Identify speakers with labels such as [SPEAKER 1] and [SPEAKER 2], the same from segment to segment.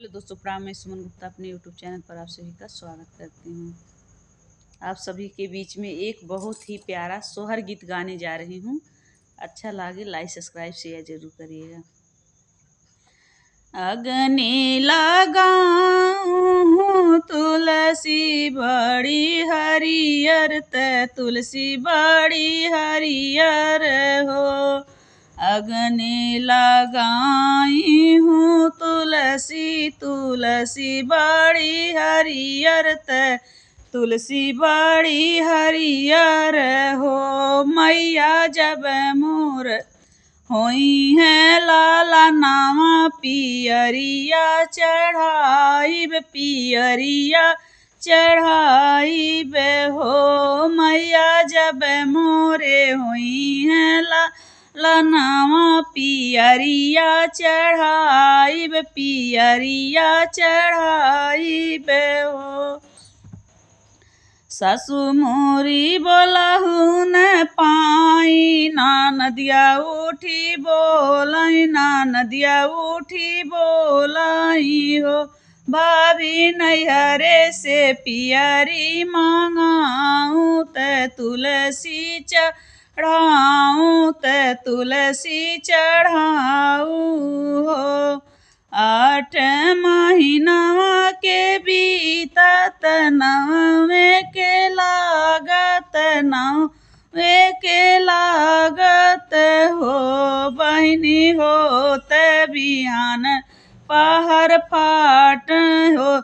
[SPEAKER 1] Hello दोस्तों, प्रणाम। मैं सुमन गुप्ता अपने यूट्यूब चैनल पर आप सभी का स्वागत करती हूँ। आप सभी के बीच में एक बहुत ही प्यारा सोहर गीत गाने जा रही हूँ। अच्छा लगे लाइक सब्सक्राइब शेयर जरूर करिएगा। अगने लगाऊं तुलसी बड़ी हरियर तुलसी बड़ी हरियर हो। अगने लगाई हूँ तुलसी तुलसी बड़ी हरियर तुलसी बड़ी हरियर हो। मैया जब मोर होई है लाला नामा पियरिया चढ़ाई पियरिया चढ़ाई हो। मैया जब मोरे होई है लाला नामा पियरिया चढ़ाई पियरिया चढ़ाई हो। सासु मोरी बोलहु न पाई ना नदिया उठी बोलाई ना नदिया उठी बोलाई हो। भाभी नैहरे से पियरी मांगाऊँ तुलसी चढ़ाऊँ तुलसी चढ़ाऊँ हो। 8 महीना के बीतत नवे के लागत नवे के लागत हो। बहिनी होत बिहान पहर फाट हो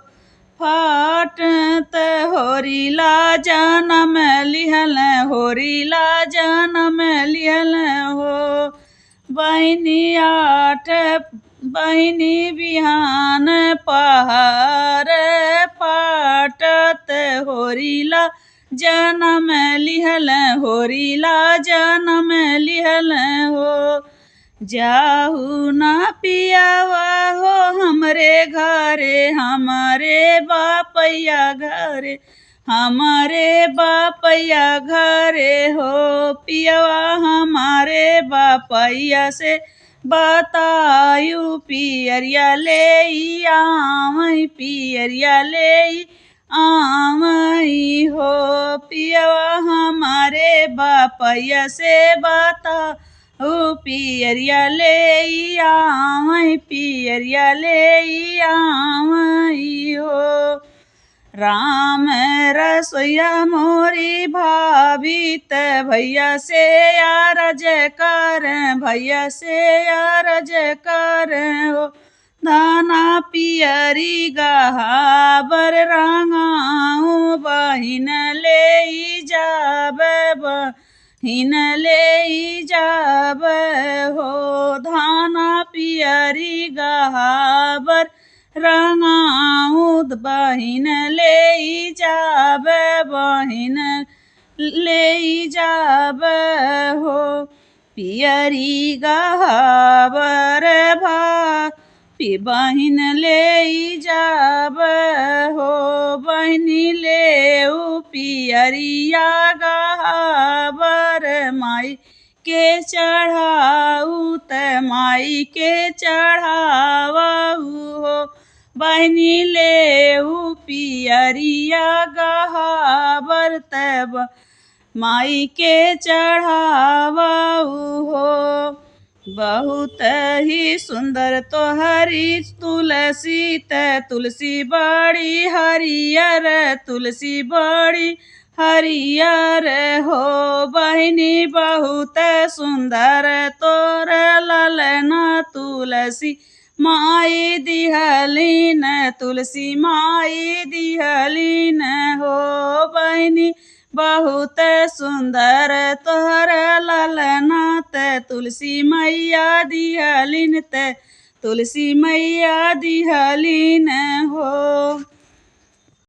[SPEAKER 1] फाटत होरीला जनम लिहल होरीला जनम लिहल हो। बहिनी 8 बहिनी बिहान पहर फाटत होरीला जनम लिहल होरीला जनम लिहल हो। जाहू ना पियावा हो हमरे घरे हमारे बापैया घरे हमारे बापैया घरे हो। पियावा हमारे बापैया से बतायु पियरिया ले आवई पियरिया ले आवई हो। पियवा हमारे बापैया से बताऊ पियरिया ले आवई पियरिया ले आवई हो। राम रसोईया मोरी भाभी भैया से अरज कर भैया से अरज कर हो। दाना पियरी गहाबर रंगाऊँ बहिन ले जाब बहिन ले जाब हो। धाना पियरी गहाबर रंगाऊँ बहिन ले जाब बहिन ले जाब हो। पियरी गहाबर बहिन ले जाब हो। बहिनी ले पियरिया गहाबर माई के चढ़ाऊ माई के चढ़ावऊ हो। बहिनी ले पियरिया गहाबर तब माई के चढ़ावऊ हो। बहुत ही सुंदर तोहरी तुलसी तुलसी बड़ी हरियर तुलसी बड़ी हरियर हो। बहिनी बहुत सुंदर तोर ललना तुलसी माई दिहलीन तुलसी माई दिहलीन हो। बहिनी बहुत सुंदर तोहर ललना तुलसी मैया दिहलीन तुलसी मैया दिहलीन हो।